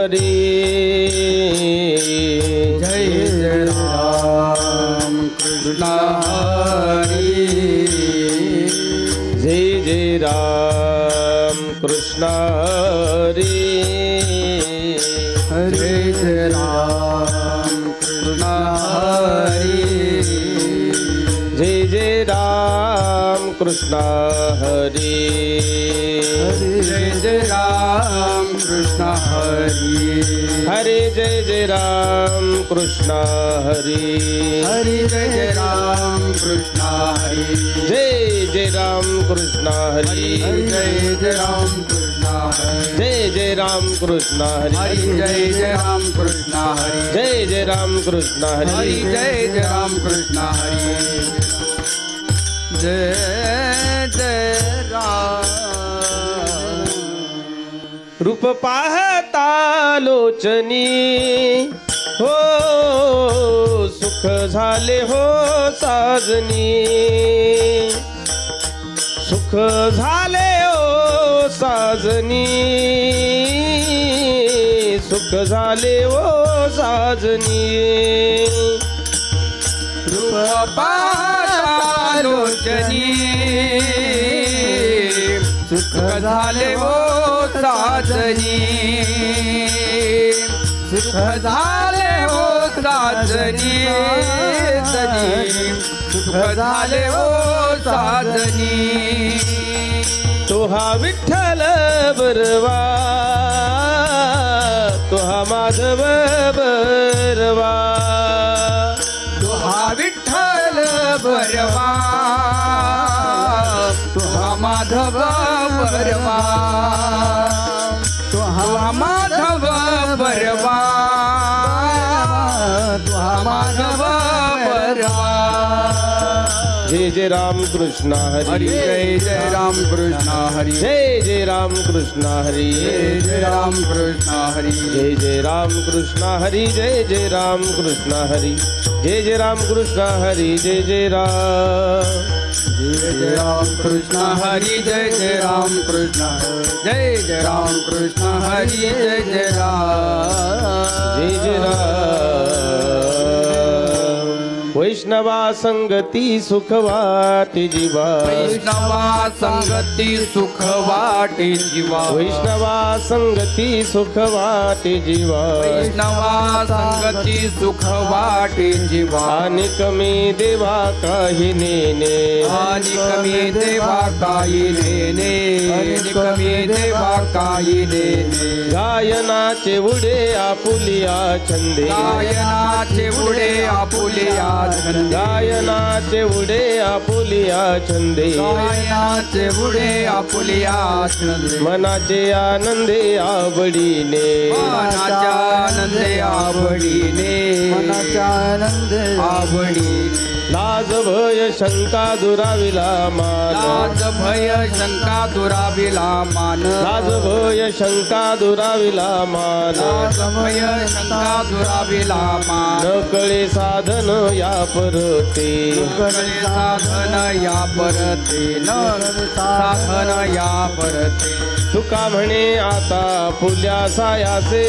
हरी. जय जय राम कृष्ण हरी. जय जय राम कृष्ण हरी. जय जय राम कृष्ण हरी. जय जय राम कृष्ण हरी. जय जय राम कृष्ण हरी. हरे जय जय राम कृष्ण हरी. हरि जय जय राम कृष्ण हरी. जय जय राम कृष्ण हरी. जय जय राम कृष्ण हरी. जय जय राम कृष्ण हरी. हरि जय जय राम कृष्ण हरी. जय जय राम कृष्ण हरि हरी. जय जय राम कृष्ण हरी. जय जय राम. रूप पाहता लोचनी हो सुख झाले हो साजनी. सुख झाले हो साजनी. सुख झाले हो साजनी. रूप पाहता लोचनी सुख झाले हो साजनी. सुख झाले हो साजनी. सुख झाले हो साजनी. तो हा विठ्ठल बरवा तो हा माधव बरवा. तो हा विठ्ठल बरवा. तो हा माधव बरवा. तो हा माधव बरवा. तो हा माधव बरवा. जय जय राम कृष्ण हरि हरी. जय जय राम कृष्ण हरि. जय जय राम कृष्ण हरी. जय जय राम कृष्ण हरि. जय जय राम कृष्ण हरी. जय जय राम कृष्ण हरी. जय जय राम कृष्ण हरी. जय जय राम. जय जय राम कृष्ण हरि. जय जय राम कृष्ण. जय जय राम कृष्ण हरि. जय जय राम. जय जय राम. वैष्णवा संगती सुख वाटे जीवा. वैष्णवा संगती सुख वाटे जीवा. वैष्णवा संगती सुख वाटे जीवा. वैष्णवा संगती सुख वाटे जीवा. आणि कमी देवा काही नेने. आणि कमी देवा काही नेने. आणि कमी देवा काही नेने. गायनाचे उडे आपुलिया छंदे. गायनाचे उडे आपुलिया छंदे. गायनाचे उडे आपुलिया छंदे. गायनाचे उडे आपुलिया छंदे. मनाचे आनंदे आवडीने. मनाच्या आनंदे आवडीने. मनाच्या आनंदे आवडीने. लाज भय शंका दुराविला मान. लाज भय शंका दुराविला मान. लाज भय शंका दुराविला मान. लाज भय शंका दुराविला मान. न कळे साधन या परते. कळे साधन या परते. न साधन या परते. तुका म्हणे आता फुल्या सायासे.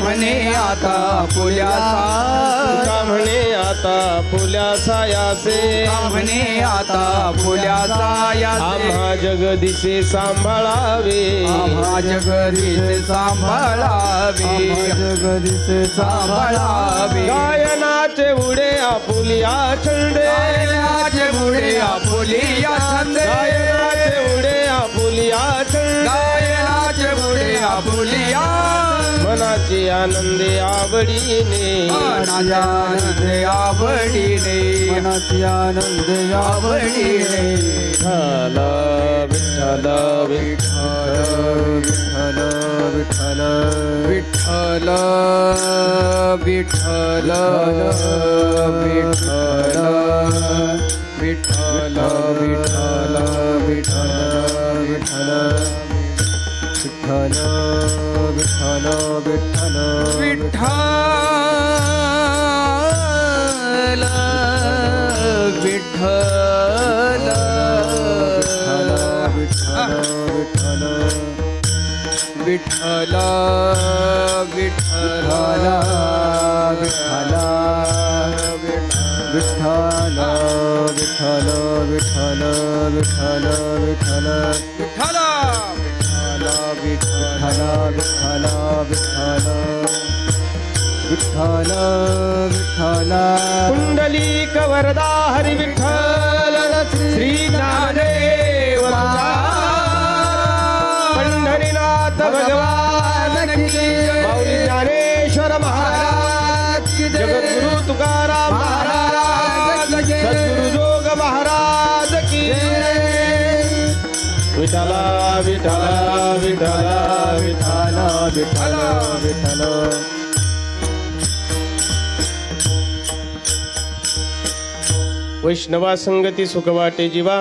म्हणे आता फुल्या तुका म्हणे आता फुल्या सायासे. म्हणे आता फुल्या सायासे. आम्हा जगदीशे सांभाळावे. आम्हा जगदीशे सांभाळावे. जगदीशे सांभाळावे. गायनाचे उडे आपुलिया छंदे. गायनाचे उडे आपुलिया छंदे. गायनाचे उडे आपुलिया छंदे. गायनाचे उडे आपुलिया. मनाचे आनंदे आवडीने. मनाच्या आनंदे आवडीने. मनाची आनंद आवडीने. विठ्ठल विठ्ठल विठ्ठल विठ्ठल विठ्ठल विठ्ठल विठ्ठल विठ्ठल विठ्ठल विठ्ठल विठ्ठल विठ्ठल विठ्ठल विठ्ठल विठ्ठल विठ्ठल विठ्ठल विठ्ठल विठ्ठल विठ्ठल विठ्ठल विठ्ठल विठ्ठल विठ्ठल विठ्ठल विठ्ठल विठ्ठल विठ्ठल कुंडलिक वरदा हरी विठ्ठल श्री ज्ञानदेव पंढरीनाथ भगवान माऊली ज्ञानेश्वर महाराज जगद्गुरु तुकाराम महाराज सद्गुरु जोग महाराज की विठ्ठल विठ्ठल विठ्ठल विठ्ठल विठ्ठल विठ्ठल वैष्णवा संगती सुख वाटे जीवा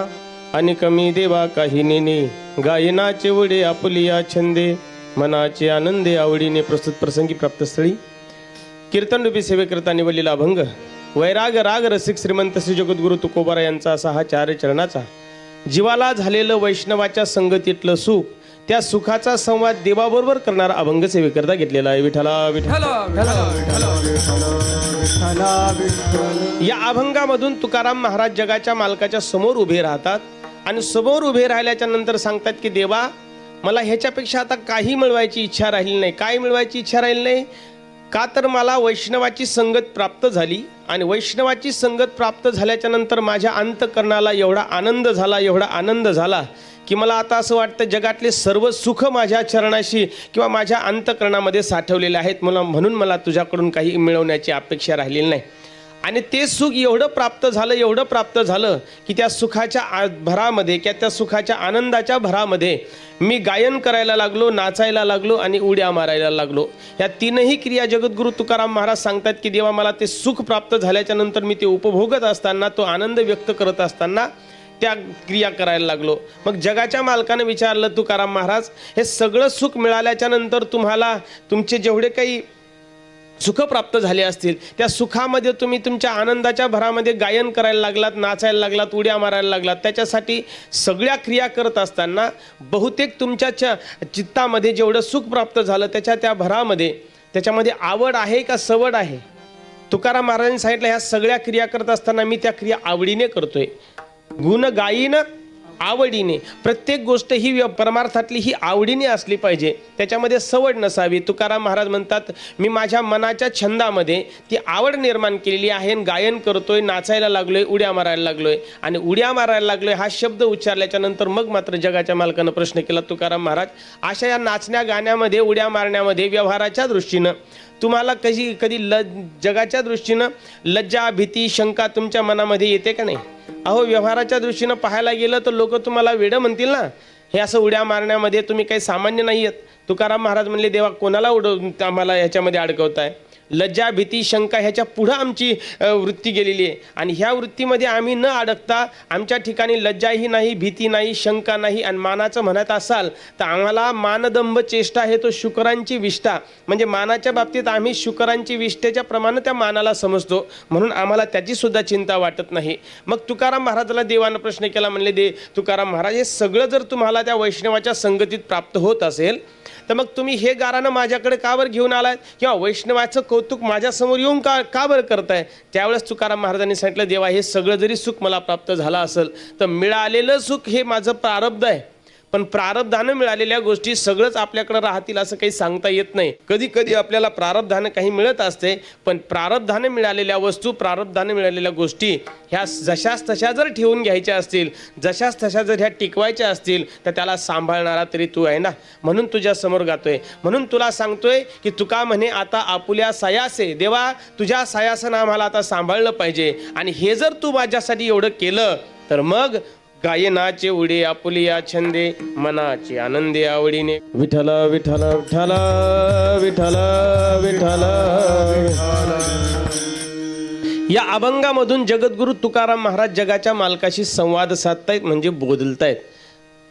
आणि कमी देवा काही नेने गायनाचे वडे आपुलिया छंदे मनाचे आनंदे आवडीने प्रस्तुत प्रसंगी प्राप्तस्थळी कीर्तनरूपी सेवेकरता निवडलेला अभंग वैराग राग रसिक श्रीमंत श्री जगद्गुरु तुकोबारा यांचा असा हा चार चरणाचा जीवाला झालेलं वैष्णवाच्या संगतीतलं सुख त्या सुखाचा संवाद देवाबरोबर करणारा अभंग सेवेकरता घेतलेला आहे. विठ्ठला विठ्ठल या अभंगामधून तुकाराम महाराज जगाच्या मालकाच्या समोर उभे राहतात आणि समोर उभे राहिल्याच्या नंतर सांगतात की देवा मला ह्याच्यापेक्षा आता काही मिळवायची इच्छा राहिली नाही. काय मिळवायची इच्छा राहिली नाही का तर मला वैष्णवाची संगत प्राप्त झाली आणि वैष्णवाची संगत प्राप्त झाल्याच्या नंतर माझ्या अंतकरणाला एवढा आनंद झाला की मला आता असं वाटतं जगातले सर्व सुख माझ्या चरणाशी किंवा माझ्या अंतकरणामध्ये साठवलेले आहेत म्हणून मला तुझ्याकडून काही मिळवण्याची अपेक्षा राहिलेली नाही. आणि ते सुख एवढं प्राप्त झालं की त्या सुखाच्या भरामध्ये किंवा त्या सुखाच्या आनंदाच्या भरामध्ये मी गायन करायला लागलो, नाचायला लागलो आणि उड्या मारायला लागलो. या तीनही क्रिया जगद्गुरु तुकाराम महाराज सांगतात की देवा मला ते सुख प्राप्त झाल्याच्या नंतर मी ते उपभोगत असताना तो आनंद व्यक्त करत असताना त्या क्रिया करायला लागलो. मग जगाच्या मालकाने विचारलं तुकाराम महाराज हे सगळं सुख मिळाल्याच्या नंतर तुम्हाला तुमचे जेवढे काही सुख प्राप्त झाले असतील त्या सुखामध्ये तुम्ही तुमच्या आनंदाच्या भरामध्ये गायन करायला लागलात, नाचायला लागलात, उड्या मारायला लागलात. त्याच्यासाठी सगळ्या क्रिया करत असताना बहुतेक तुमच्या चित्तामध्ये जेवढं सुख प्राप्त झालं त्या भरामध्ये त्याच्यामध्ये आवड आहे का सवड आहे? तुकाराम महाराजांनी सांगितलं ह्या सगळ्या क्रिया करत असताना मी त्या क्रिया आवडीने करतोय. गुण गायीन आवडीने. प्रत्येक गोष्ट ही परमार्थातली ही आवडीने असली पाहिजे, त्याच्यामध्ये सवड नसावी. तुकाराम महाराज म्हणतात मी माझ्या मनाच्या छंदामध्ये ती आवड निर्माण केलेली आहे आणि गायन करतोय, नाचायला लागलोय, उड्या मारायला लागलोय. आणि उड्या मारायला लागलोय हा शब्द उच्चारल्याच्या नंतर मग मात्र जगाच्या मालकानं प्रश्न केला तुकाराम महाराज अशा या नाचण्या गाण्यामध्ये उड्या मारण्यामध्ये व्यवहाराच्या दृष्टीनं तुम्हाला कधी जगाच्या दृष्टीनं लज्जा भीती शंका तुमच्या मनामध्ये येते का नाही? अहो व्यवहाराच्या दृष्टीनं पाहायला गेलं तर लोक तुम्हाला वेडं म्हणतील ना, हे असं उड्या मारण्यामध्ये तुम्ही काही सामान्य नाही आहेत. तुकाराम महाराज म्हणले देवा कोणाला आम्हाला ह्याच्यामध्ये अडकवताय? लज्जा भीती शंका ह्याच्या पुढं आमची वृत्ती गेलेली आहे आणि ह्या वृत्तीमध्ये आम्ही न अडकता आमच्या ठिकाणी लज्जाही नाही, भीती नाही, शंका नाही आणि मानाचं म्हणत असाल तर आम्हाला मानदंभ चेष्टा आहे तो शुकरांची विष्ठा. म्हणजे मानाच्या बाबतीत आम्ही शुकरांची विष्ठेच्या प्रमाणे त्या मानाला समजतो म्हणून आम्हाला त्याची सुद्धा चिंता वाटत नाही. मग तुकाराम महाराजाला देवानं प्रश्न केला, म्हणले तुकाराम महाराज हे सगळं जर तुम्हाला त्या वैष्णवाच्या संगतीत प्राप्त होत असेल तर मग तुम्ही हे गारानं माझ्याकडे का बरं घेऊन आलाय किंवा वैष्णवाचं कौतुक माझ्यासमोर येऊन का बरं करताय? त्यावेळेस तुकाराम महाराजांनी सांगितलं देवा हे सगळं जरी सुख मला प्राप्त झालं असेल तर मिळालेलं सुख हे माझं प्रारब्ध आहे. पण प्रारब्धानं मिळालेल्या गोष्टी सगळंच आपल्याकडे राहतील असं काही सांगता येत नाही. कधी कधी आपल्याला प्रारब्धानं काही मिळत असते पण प्रारब्धानं मिळालेल्या वस्तू प्रारब्धानं मिळालेल्या गोष्टी ह्या जशाच तशा जर ठेवून घ्यायच्या असतील, जशाच तशा जर ह्या टिकवायच्या असतील तर त्याला सांभाळणारा तरी तू आहे ना. म्हणून तुझ्या समोर गातोय, म्हणून तुला सांगतोय की तुका म्हणे आता आपुल्या सायासे. देवा तुझ्या सायासानं आम्हाला आता सांभाळलं पाहिजे आणि हे जर तू माझ्यासाठी एवढं केलं तर मग गायनाचे उडे आपुलिया छंदे मनाचे आनंदे आवडीने. विठ्ठल विठ्ठल विठ्ठल विठ्ठल विठ्ठल. या अभंगामधून जगद्गुरु तुकाराम महाराज जगाच्या मालकाशी संवाद साधतायत म्हणजे बोलतायत.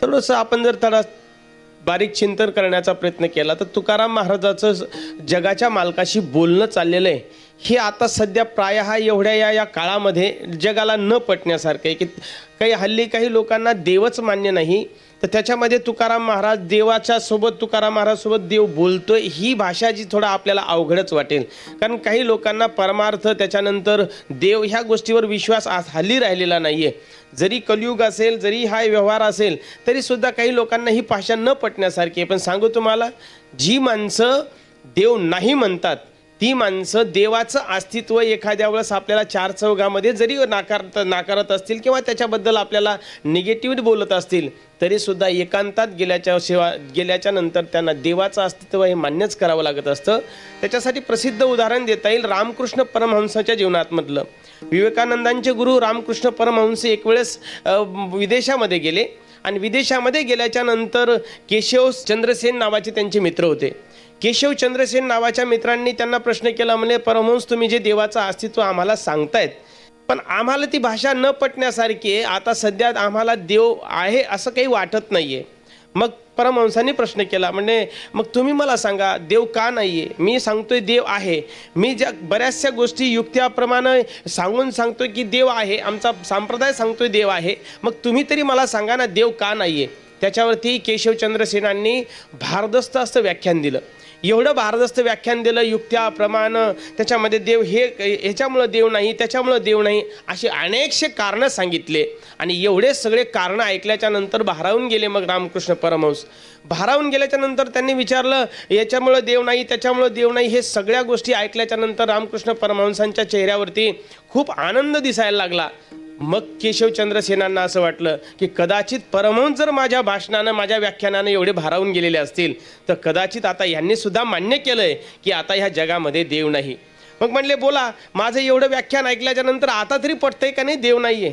थोडंसं आपण जर थोडा बारीक चिंतन करण्याचा प्रयत्न केला तर तुकाराम महाराजाचं जगाच्या मालकाशी बोलणं चाललेलं आहे हे आता सध्या प्रायः एवढ्या या काळामध्ये जगाला न पटण्यासारखं आहे की काही हल्ली काही लोकांना देवच मान्य नाही तर त्याच्यामध्ये तुकाराम महाराज देवाच्या सोबत तुकाराम महाराज सोबत देव बोलतोय ही भाषा जी थोडा आपल्याला अवघडच वाटेल. कारण काही लोकांना परमार्थ त्याच्यानंतर देव ह्या गोष्टीवर विश्वास आज हल्ली राहिलेला नाहीये. जरी कलियुग असेल, जरी हा व्यवहार असेल, तरी सुद्धा काही लोकांना ही भाषा न पटण्यासारखी आहे. पण सांगू तुम्हाला, जी माणसं देव नाही म्हणतात ती माणसं देवाचं अस्तित्व एखाद्या वेळेस आपल्याला चार चौघामध्ये जरी नाकारत असतील किंवा त्याच्याबद्दल आपल्याला निगेटिव्ह बोलत असतील, तरी सुद्धा एकांतात गेल्याच्या नंतर त्यांना देवाचं अस्तित्व हे मान्यच करावं लागत असतं. त्याच्यासाठी प्रसिद्ध उदाहरण देता येईल रामकृष्ण परमहंसाच्या जीवनातमधलं. विवेकानंदांचे गुरु रामकृष्ण परमहंस एक वेळेस विदेशामध्ये गेले आणि विदेशामध्ये गेल्याच्या नंतर केशव चंद्रसेन नावाचे त्यांचे मित्र होते. केशव चंद्रसेन नावाच्या मित्रांनी त्यांना प्रश्न केला, म्हणजे परमहंस तुम्ही जे देवाचं अस्तित्व आम्हाला सांगतायत, पण आम्हाला ती भाषा न पटण्यासारखी आहे. आता सध्या आम्हाला देव आहे असं काही वाटत नाहीये. मग परमहंसांनी प्रश्न केला, म्हणजे मग तुम्ही मला सांगा देव का नाहीये? मी सांगतोय देव आहे, मी ज्या बऱ्याचशा गोष्टी युक्त्याप्रमाणे सांगतोय की देव आहे, आमचा संप्रदाय सांगतोय देव आहे, मग तुम्ही तरी मला सांगा ना देव का नाहीये? त्याच्यावरती केशव चंद्रसेनांनी भारदस्त असं व्याख्यान दिलं. एवढं भारदस्त व्याख्यान दिलं युक्त्याप्रमाणे. त्याच्यामध्ये देव ह्याच्यामुळं देव नाही, त्याच्यामुळं देव नाही, अशी अनेकशे कारणं सांगितले. आणि एवढे सगळे कारणं ऐकल्याच्या नंतर भारावून गेले. मग रामकृष्ण परमहंस भारावून गेल्याच्या नंतर त्यांनी विचारलं, याच्यामुळं देव नाही, त्याच्यामुळं देव नाही. हे सगळ्या गोष्टी ऐकल्याच्या नंतर रामकृष्ण परमहंसांच्या चेहऱ्यावरती खूप आनंद दिसायला लागला. मग केशव चंद्रसेनांना असं वाटलं की कदाचित परमहंस जर माझ्या भाषणानं, माझ्या व्याख्यानानं एवढे भारावून गेलेले असतील, तर कदाचित आता यांनी सुद्धा मान्य केलंय की आता ह्या जगामध्ये देव नाही. मग म्हणले, बोला, माझं एवढं व्याख्यान ऐकल्याच्या नंतर आता तरी पटतंय का नाही देव नाहीये?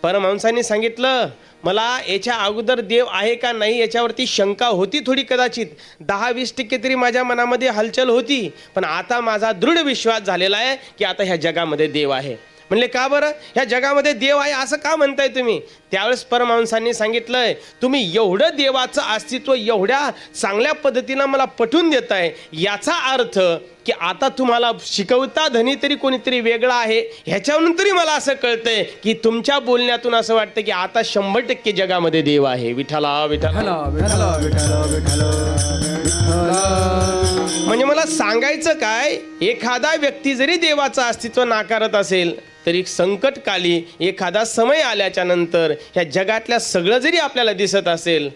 परमहंसांनी सांगितलं, मला याच्या अगोदर देव आहे का नाही याच्यावरती शंका होती थोडी, कदाचित 10-20% तरी माझ्या मनामध्ये हलचल होती, पण आता माझा दृढ विश्वास झालेला आहे की आता ह्या जगामध्ये देव आहे. म्हणले, का बरं? ह्या जगामध्ये देव आहे असं का म्हणताय तुम्ही? त्यावेळेस परमहंसांनी सांगितलंय, तुम्ही एवढं देवाचं अस्तित्व एवढ्या चांगल्या पद्धतीनं मला पटवून देताय, याचा अर्थ की आता तुम्हाला शिकवता धनी तरी कोणीतरी वेगळा आहे, ह्याच्यावरून तरी मला असं कळतंय की तुमच्या बोलण्यातून असं वाटतं की आता 100% जगामध्ये देव आहे. विठ्ठला विठ्ठला विठ्ठला विठ्ठला विठ्ठला. म्हणजे मला सांगायचं काय, एखादा व्यक्ती जरी देवाचं अस्तित्व नाकारत असेल, तरी संकटकाली एखादा समय आल्याच्या नंतर ह्या जगातल्या सगळं जरी आपल्याला दिसत असेल,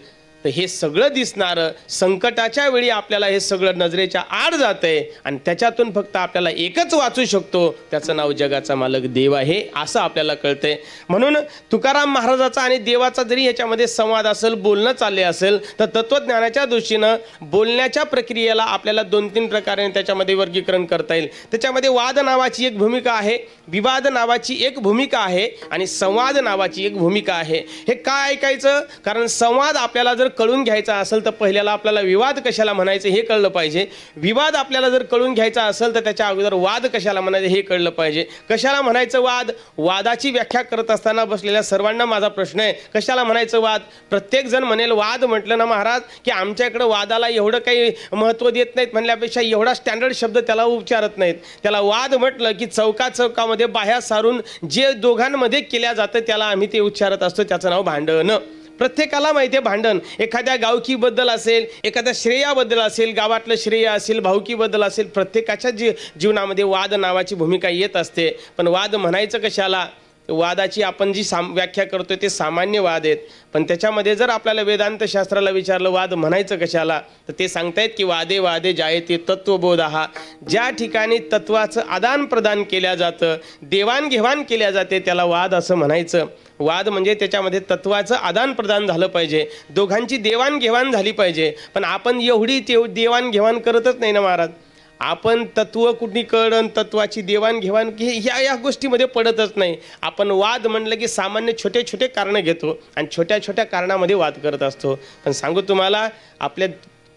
तर हे सगळं दिसणारं संकटाच्या वेळी आपल्याला हे सगळं नजरेच्या आड जातंय आणि त्याच्यातून फक्त आपल्याला एकच वाचू शकतो, त्याचं नाव जगाचा मालक देव आहे, असं आपल्याला कळतंय. म्हणून तुकाराम महाराजाचा आणि देवाचा जरी ह्याच्यामध्ये संवाद असेल, बोलणं चालले असेल, तर तत्वज्ञानाच्या दृष्टीनं बोलण्याच्या प्रक्रियेला आपल्याला 2-3 प्रकारे त्याच्यामध्ये वर्गीकरण करता येईल. त्याच्यामध्ये वाद नावाची एक भूमिका आहे, विवाद नावाची एक भूमिका आहे आणि संवाद नावाची एक भूमिका आहे. हे काय ऐकायचं? कारण संवाद आपल्याला जर कळून घ्यायचा असेल तर पहिल्याला आपल्याला विवाद कशाला म्हणायचं हे कळलं पाहिजे. विवाद आपल्याला जर कळून घ्यायचा असेल तर त्याच्या अगोदर वाद कशाला म्हणायचं हे कळलं पाहिजे. कशाला म्हणायचं वाद? वादाची व्याख्या करत असताना बसलेल्या सर्वांना माझा प्रश्न आहे, कशाला म्हणायचं वाद? प्रत्येक जण म्हणेल वाद म्हटलं ना महाराज की आमच्या इकडं वादाला एवढं काही महत्त्व देत नाहीत, म्हणल्यापेक्षा एवढा स्टँडर्ड शब्द त्याला उच्चारत नाहीत. त्याला वाद म्हटलं की चौकामध्ये बाह्या सारून जे दोघांमध्ये केल्या जातं त्याला आम्ही ते उच्चारत असतो, त्याचं नाव भांडण. प्रत्येकाला माहिती आहे भांडण एखाद्या गावकीबद्दल असेल, एखाद्या श्रेयाबद्दल असेल, गावातलं श्रेय असेल, भावकीबद्दल असेल, प्रत्येकाच्या जीवनामध्ये वाद नावाची भूमिका येत असते. पण वाद म्हणायचं कशाला? वादाची आपण जी व्याख्या करतोय ते सामान्य वाद आहेत, पण त्याच्यामध्ये जर आपल्याला वेदांत शास्त्राला विचारलं वाद म्हणायचं कशाला, तर ते सांगतायत की वादे वादे जायते तत्वबोधः. ज्या ठिकाणी तत्वाचं आदान प्रदान केल्या जातं, देवाणघेवाण केल्या जाते, त्याला वाद असं म्हणायचं. वाद म्हणजे त्याच्यामध्ये तत्वाचं आदान प्रदान झालं पाहिजे, दोघांची देवाणघेवाण झाली पाहिजे. पण आपण एवढी देवाणघेवाण करतच नाही ना महाराज. आपण तत्व कुठली कळण, तत्वाची देवाणघेवाण ह्या गोष्टीमध्ये पडतच नाही. आपण वाद म्हणलं की सामान्य छोटे छोटे कारणं घेतो आणि छोट्या छोट्या कारणामध्ये वाद करत असतो. पण सांगू तुम्हाला, आपल्या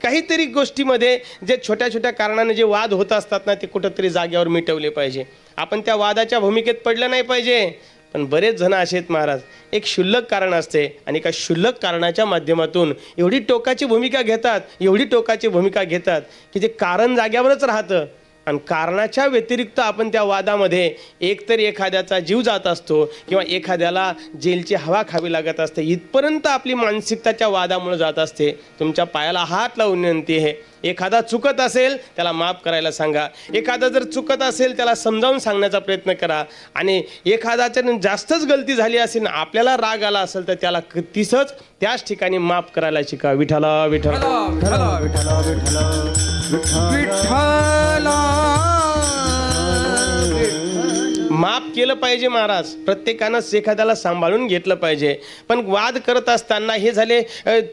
काहीतरी गोष्टीमध्ये जे छोट्या छोट्या कारणाने जे वाद होत असतात ना, ते कुठंतरी जाग्यावर मिटवले पाहिजे. आपण त्या वादाच्या भूमिकेत पडलं नाही पाहिजे. पण बरेच जण असे आहेत महाराज, एक क्षुल्लक कारण असते आणि एका क्षुल्लक कारणाच्या माध्यमातून एवढी टोकाची भूमिका घेतात की जे कारण जाग्यावरच राहतं, आणि कारणाच्या व्यतिरिक्त आपण त्या वादामध्ये एकतर एखाद्याचा जीव जात असतो किंवा एखाद्याला जेलची हवा खावी लागत असते, इथपर्यंत आपली मानसिकता त्या वादामुळे जात असते. तुमच्या पायाला हात लावून विनंती आहे, एखादा चुकत असेल त्याला माफ करायला सांगा. एखादा जर चुकत असेल त्याला समजावून सांगण्याचा प्रयत्न करा. आणि एखाद्याच्या जास्तच गलती झाली असेल ना, आपल्याला राग आला असेल तर त्याला तिसच त्याच ठिकाणी माफ करायला शिका. विठ्ठला विठ्ठला विठ्ठला विठ्ठला विठ्ठला विठ्ठला. माफ केलं पाहिजे महाराज. प्रत्येकानं एखाद्याला सांभाळून घेतलं पाहिजे. पण वाद करत असताना हे झाले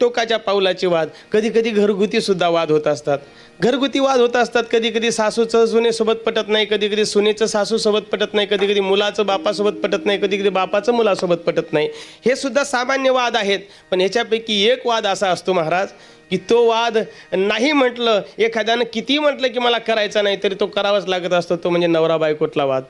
टोकाच्या पाऊलाचे वाद. कधी कधी घरगुती सुद्धा वाद होत असतात. घरगुती वाद होत असतात. कधी कधी सासूचं सुनेसोबत पटत नाही, कधी कधी सुनेचं सासूसोबत पटत नाही, कधी कधी मुलाचं बापासोबत पटत नाही, कधी कधी बापाचं मुलासोबत पटत नाही. हे सुद्धा सामान्य वाद आहेत. पण ह्याच्यापैकी एक वाद असा असतो महाराज की तो वाद नाही म्हटलं, एखाद्यानं किती म्हटलं की मला करायचा नाही तरी तो करावाच लागत असतो. तो म्हणजे नवरा बायकोतला वाद.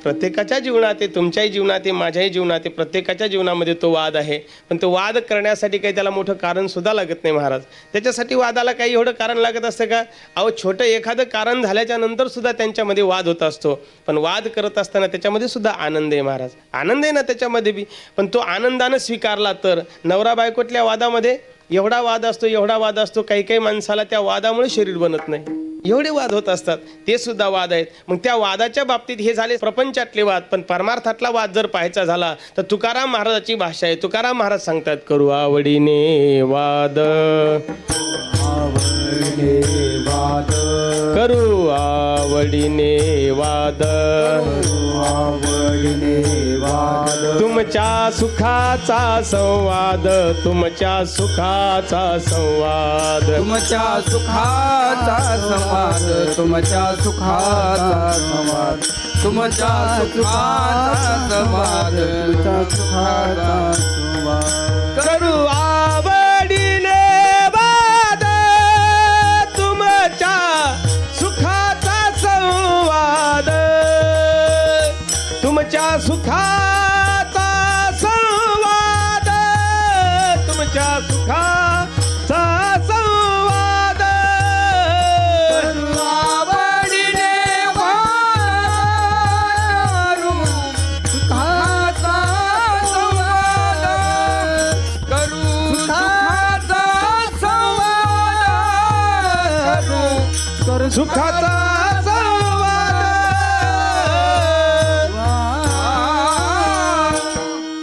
प्रत्येकाच्या जीवनात आहे, तुमच्याही जीवनात आहे, माझ्याही जीवनात आहे, प्रत्येकाच्या जीवनामध्ये तो वाद आहे. पण तो वाद करण्यासाठी काही त्याला मोठं कारण सुद्धा लागत नाही महाराज. त्याच्यासाठी वादाला काही एवढं कारण लागत असतं का? अहो, छोटं एखादं कारण झाल्याच्या नंतर सुद्धा त्यांच्यामध्ये वाद होत असतो. पण वाद करत असताना त्याच्यामध्ये सुद्धा आनंद आहे महाराज. आनंद आहे ना त्याच्यामध्ये बी. पण तो आनंदानं स्वीकारला तर नवरा बायकोतल्या वादामध्ये एवढा वाद असतो, एवढा वाद असतो, काही काही माणसाला त्या वादामुळे शरीर बनत नाही. एवढे वाद होत असतात. ते सुद्धा वाद आहेत. मग त्या वादाच्या बाबतीत हे झाले प्रपंचातले वाद. पण परमार्थातला वाद जर पाहायचा झाला तर तुकाराम महाराजाची भाषा आहे. तुकाराम महाराज सांगतात, करू आवडीने वाद, करू आवडीने वाद, तुमच्या सुखाचा संवाद, तुमच्या सुखाचा संवाद, तुमच्या सुखाचा संवाद, तुमच्या सुखाचा संवाद, तुमच्या सुखाचा संवाद, तुमच्या सुखाचा संवाद. करू आवडीने वाद, तुमच्या सुखाचा संवाद, तुमच्या सुखाचा संवाद, तुमच्या सुखाचा संवाद. करू आवडीने वाद, सुखाचा संवाद, करू सुखाचा संवाद, करू सुखाचा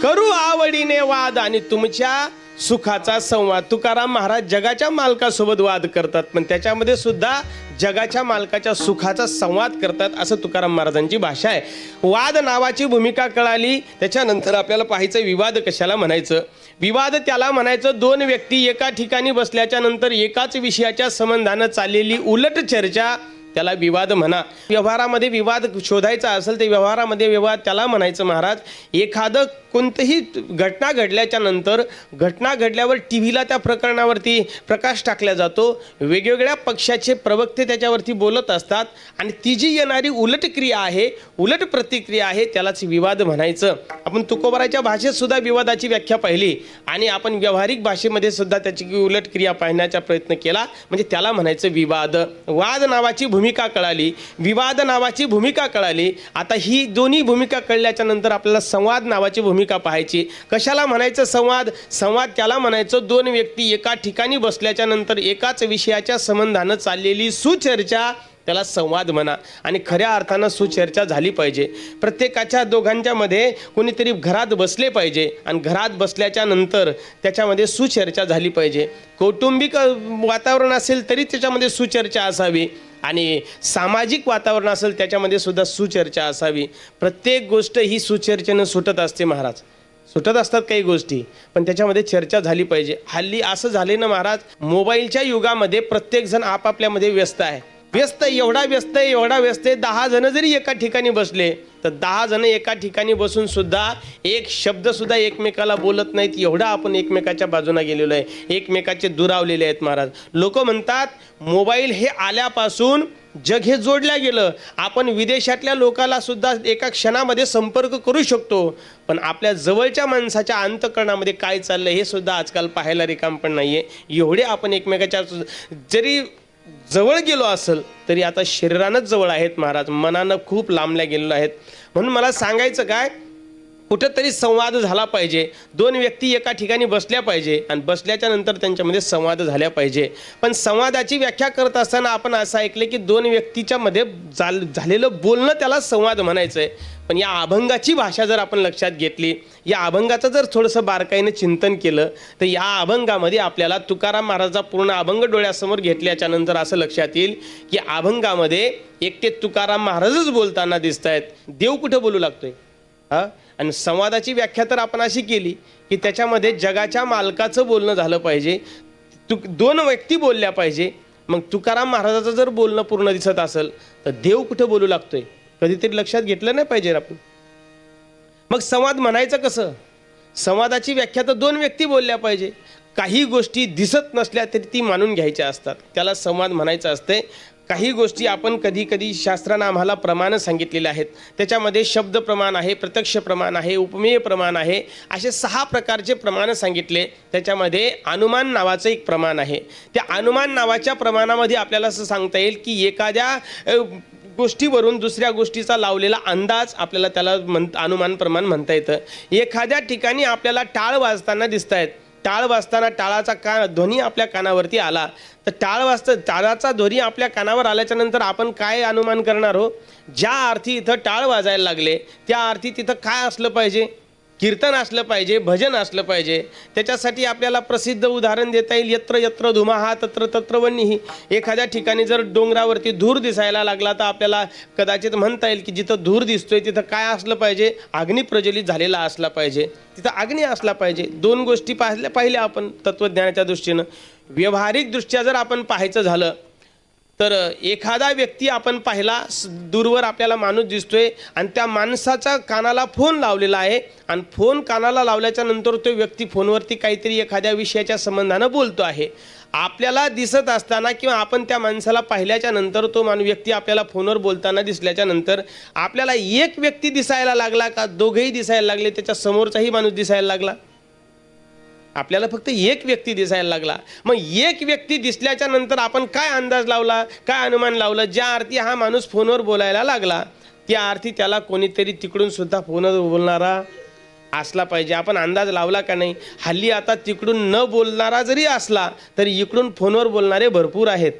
करू आवडीने वाद आणि तुमच्या सुखाचा संवाद. तुकाराम महाराज जगाच्या मालकासोबत वाद करतात, पण त्याच्यामध्ये सुद्धा जगाच्या मालकाच्या सुखाचा संवाद करतात, असं तुकाराम महाराजांची भाषा आहे. वाद नावाची भूमिका कळाली त्याच्यानंतर आपल्याला पाहायचं विवाद कशाला म्हणायचं. विवाद त्याला म्हणायचं दोन व्यक्ती एका ठिकाणी बसल्याच्या नंतर एकाच विषयाच्या संबंधानं चाललेली उलट चर्चा, त्याला विवाद म्हणा. व्यवहारामध्ये विवाद शोधायचा असेल तर व्यवहारामध्ये विवाद त्याला म्हणायचं महाराज. एखादं कोणतंही घटना घडल्याच्या नंतर घटना घडल्यावर टी व्हीला त्या प्रकरणावरती प्रकाश टाकला जातो. वेगवेगळ्या पक्षाचे प्रवक्ते त्याच्यावरती बोलत असतात आणि ती जी येणारी उलट क्रिया आहे, उलट प्रतिक्रिया आहे, त्यालाच विवाद म्हणायचं. आपण तुकोबाराच्या भाषेत सुद्धा विवादाची व्याख्या पाहिली आणि आपण व्यावहारिक भाषेमध्ये सुद्धा त्याची उलट क्रिया पाहण्याचा प्रयत्न केला, म्हणजे त्याला म्हणायचं विवाद. वाद नावाची भूमिका कळाली, विवाद नावाची भूमिका कळाली. आता ही दोन्ही भूमिका कळल्याच्या नंतर आपल्याला संवाद नावाची भूमिका पाहायची. कशाला म्हणायचं संवाद? संवाद त्याला म्हणायचं दोन व्यक्ती एका ठिकाणी बसल्याच्या नंतर एकाच विषयाच्या संबंधानं चाललेली सुचर्चा, त्याला संवाद म्हणा. आणि खऱ्या अर्थानं सुचर्चा झाली पाहिजे. प्रत्येकाच्या दोघांच्या मध्ये कोणीतरी घरात बसले पाहिजे आणि घरात बसल्याच्या नंतर त्याच्यामध्ये सुचर्चा झाली पाहिजे. कौटुंबिक वातावरण असेल तरी त्याच्यामध्ये सुचर्चा असावी आणि सामाजिक वातावरण असेल त्याच्यामध्ये सुद्धा सुचर्चा असावी. प्रत्येक गोष्ट ही सुचर्चेनं सुटत असते महाराज. सुटत असतात काही गोष्टी, पण त्याच्यामध्ये चर्चा झाली पाहिजे. हल्ली असं झाले ना महाराज, मोबाईलच्या युगामध्ये प्रत्येकजण आपापल्यामध्ये व्यस्त आहे. एवढा व्यस्त आहे 10 जण जरी एका ठिकाणी बसले तर 10 जण एका ठिकाणी बसून सुद्धा एक शब्द सुद्धा एकमेकाला बोलत नाहीत. एवढा आपण एकमेकाच्या बाजूला गेलेलो आहे, एकमेकाचे दुरावलेले आहेत महाराज. लोक म्हणतात मोबाईल हे आल्यापासून जग हे जोडल्या गेलं. आपण विदेशातल्या लोकाला सुद्धा एका क्षणामध्ये संपर्क करू शकतो, पण आपल्या जवळच्या माणसाच्या अंतःकरणामध्ये काय चाललं हे सुद्धा आजकाल पाहायला रिकाम पण नाहीये. एवढे आपण एकमेकाच्या जरी जवळ गेलो असेल तरी आता शरीरानंच जवळ आहेत महाराज, मनानं खूप लांबल्या गेलेलो आहेत. म्हणून मला सांगायचं काय, कुठंतरी संवाद झाला पाहिजे. दोन व्यक्ती एका ठिकाणी बसल्या पाहिजे आणि बसल्याच्या नंतर त्यांच्यामध्ये संवाद झाल्या पाहिजे. पण संवादाची व्याख्या करत असताना आपण असं ऐकलं की दोन व्यक्तीच्या मध्ये झालेलं बोलणं त्याला संवाद म्हणायचं आहे. पण या अभंगाची भाषा जर आपण लक्षात घेतली, या अभंगाचं जर थोडंसं बारकाईनं चिंतन केलं, तर या अभंगामध्ये आपल्याला तुकाराम महाराजाचा पूर्ण अभंग डोळ्यासमोर घेतल्याच्या नंतर असं लक्षात येईल की अभंगामध्ये एकटे तुकाराम महाराजच बोलताना दिसत आहेत. देव कुठं बोलू लागतोय हा. आणि संवादाची व्याख्या तर आपण अशी केली की त्याच्यामध्ये जगाच्या मालकाचं बोलणं झालं पाहिजे, दोन व्यक्ती बोलल्या पाहिजे. मग तुकाराम महाराजाचं जर बोलणं पूर्ण दिसत असेल तर देव कुठं बोलू लागतोय कधीतरी लक्षात घेतलं नाही पाहिजे आपण. मग संवाद म्हणायचं कसं? संवादाची व्याख्या तर दोन व्यक्ती बोलल्या पाहिजे. काही गोष्टी दिसत नसल्या तरी ती मानून घ्यायच्या असतात, त्याला संवाद म्हणायचं असते. काही गोष्टी आपण कधी कधी शास्त्रानं आम्हाला प्रमाण सांगितलेले आहेत. त्याच्यामध्ये शब्द प्रमाण आहे, प्रत्यक्ष प्रमाण आहे, उपमेय प्रमाण आहे, असे 6 प्रकारचे प्रमाण सांगितले. त्याच्यामध्ये अनुमान नावाचं एक प्रमाण आहे. त्या अनुमान नावाच्या प्रमाणामध्ये आपल्याला असं सांगता येईल की एखाद्या गोष्टीवरून दुसऱ्या गोष्टीचा लावलेला अंदाज आपल्याला त्याला अनुमान प्रमाण म्हणता येतं. एखाद्या ठिकाणी आपल्याला टाळ वाजताना दिसत आहेत, टाळ वाजताना टाळाचा ध्वनी आपल्या कानावरती आला, तर टाळाचा ध्वनी आपल्या कानावर आल्याच्या नंतर आपण काय अनुमान करणार हो? ज्या अर्थी इथं टाळ वाजायला लागले त्या अर्थी तिथं काय असलं पाहिजे? कीर्तन असलं पाहिजे, भजन असलं पाहिजे. त्याच्यासाठी आपल्याला प्रसिद्ध उदाहरण देता येईल, यत्र यत्र धुमाहा तत्र तत्र वन्यही. एखाद्या ठिकाणी जर डोंगरावरती धूर दिसायला लागला तर आपल्याला कदाचित म्हणता येईल की जिथं धूर दिसतोय तिथं काय असलं पाहिजे? अग्नी प्रज्वलित झालेला असला पाहिजे, तिथं अग्नी असला पाहिजे. 2 गोष्टी पाहिल्या आपण तत्वज्ञानाच्या दृष्टीनं. व्यावहारिकदृष्ट्या जर आपण पाहायचं झालं तर एखादा व्यक्ती आपण पाहिला, दूरवर आपल्याला माणूस दिसतोय आणि त्या माणसाचा कानाला फोन लावलेला आहे आणि फोन कानाला लावल्याच्या नंतर तो व्यक्ती फोनवरती काहीतरी एखाद्या विषयाच्या संबंधानं बोलतो आहे. आपल्याला दिसत असताना किंवा आपण त्या माणसाला पाहिल्याच्या नंतर तो व्यक्ती आपल्याला फोनवर बोलताना दिसल्याच्या नंतर आपल्याला एक व्यक्ती दिसायला लागला का दोघेही दिसायला लागले, त्याच्या समोरचाही माणूस दिसायला लागला? आपल्याला फक्त एक व्यक्ती दिसायला लागला. मग एक व्यक्ती दिसल्याच्या नंतर आपण काय अंदाज लावला, काय अनुमान लावलं? ज्या अर्थी हा माणूस फोनवर बोलायला लागला त्या अर्थी त्याला कोणीतरी तिकडून सुद्धा फोनवर बोलणारा असला पाहिजे. आपण अंदाज लावला का नाही? हल्ली आता तिकडून न बोलणारा जरी असला तरी इकडून फोनवर बोलणारे भरपूर आहेत.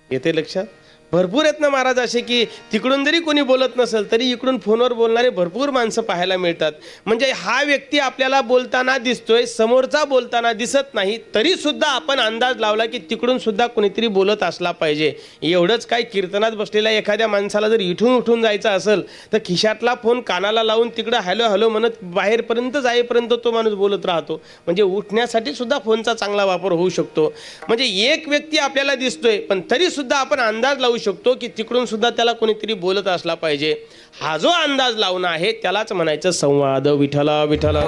येते लक्षात? भरपूर आहेत ना महाराज असे की तिकडून जरी कोणी बोलत नसेल तरी इकडून फोनवर बोलणारे भरपूर माणसं पाहायला मिळतात. म्हणजे हा व्यक्ती आपल्याला बोलताना दिसतोय, समोरचा बोलताना दिसत नाही, तरी सुद्धा आपण अंदाज लावला की तिकडून सुद्धा कोणीतरी बोलत असला पाहिजे. एवढंच काय, कीर्तनात बसलेल्या एखाद्या माणसाला जर इथून उठून जायचं असेल तर खिशातला फोन कानाला लावून तिकडं हॅलो हॅलो म्हणत बाहेरपर्यंत जाईपर्यंत तो माणूस बोलत राहतो. म्हणजे उठण्यासाठी सुद्धा फोनचा चांगला वापर होऊ शकतो. म्हणजे एक व्यक्ती आपल्याला दिसतोय पण तरी सुद्धा आपण अंदाज लावू शकतो की तिकडून सुद्धा त्याला कोणीतरी बोलत असला पाहिजे. हा जो अंदाज लावणं आहे त्यालाच म्हणायचं संवाद. विठ्ठला विठ्ठला.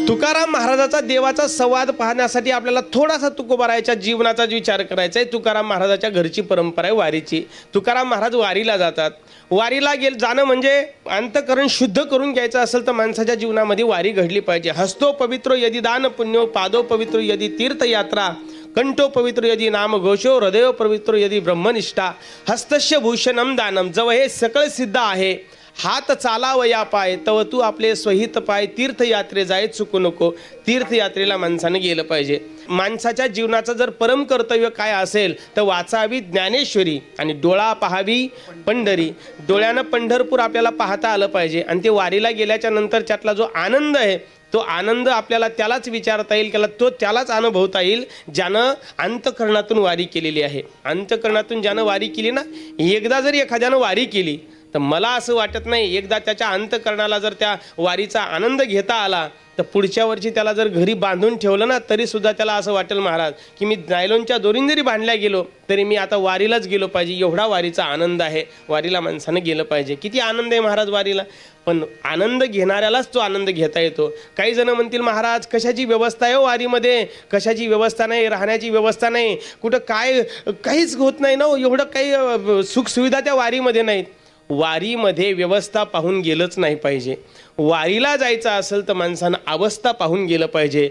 तुकाराम महाराजाचा देवाचा संवाद पाहण्यासाठी आपल्याला थोडासा तुकोबारायच्या जीवनाचा विचार करायचा आहे. तुकाराम महाराजाच्या घरची परंपरा आहे वारीची. तुकाराम महाराज वारीला जातात. वारीला जाणं म्हणजे अंतःकरण शुद्ध करून घ्यायचं असेल तर माणसाच्या जीवनामध्ये वारी घडली पाहिजे. हस्तो पवित्रो यदि दान पुण्यो, पादो पवित्रो यदि तीर्थयात्रा, कंठो पवित्र यदि नाम घोषो, हृदयो पवित्र यदि ब्रह्मनिष्ठा, हस्तस्य भूषणम दानम. जव हे सकळ सिद्ध आहे, हात चालावया पाय, तव तू आपले स्वहित पाय, तीर्थयात्रे जाय चुकू नको. तीर्थयात्रेला माणसानं गेलं पाहिजे. माणसाच्या जीवनाचं जर परम कर्तव्य काय असेल तर वाचावी ज्ञानेश्वरी आणि डोळा पाहावी पंढरी. डोळ्यानं पंढरपूर आपल्याला पाहता आलं पाहिजे. आणि ते वारीला गेल्याच्या नंतर त्यातला जो आनंद आहे तो आनंद आपल्याला त्यालाच विचारता येईल, त्यालाच अनुभवता येईल ज्यानं अंतःकरणातून वारी केलेली आहे. अंतःकरणातून ज्यानं वारी केली ना, एकदा जरी एखाद्यानं वारी केली तर मला असं वाटत नाही एकदा त्याच्या अंतःकरणाला जर त्या वारीचा आनंद घेता आला तर पुढच्या वर्षी त्याला जर घरी बांधून ठेवलं ना तरी सुद्धा त्याला असं वाटेल महाराज की मी नायलॉनच्या दोरीने जरी बांधल्या गेलो तरी मी आता वारीलाच गेलो पाहिजे. एवढा वारीचा आनंद आहे. वारीला माणसानं गेलं पाहिजे. किती आनंद आहे महाराज वारीला. पण आनंद घेणाऱ्यालाच तो आनंद घेता येतो. काही जण म्हणतील महाराज कशाची व्यवस्था आहे हो वारीमध्ये, कशाची व्यवस्था नाही, राहण्याची व्यवस्था नाही, कुठं काहीच होत नाही ना, एवढं काही सुखसुविधा त्या वारीमध्ये नाहीत. वारीमध्ये व्यवस्था पाहून गेलंच नाही पाहिजे. वारीला जायचं असेल तर माणसानं अवस्था पाहून गेलं पाहिजे.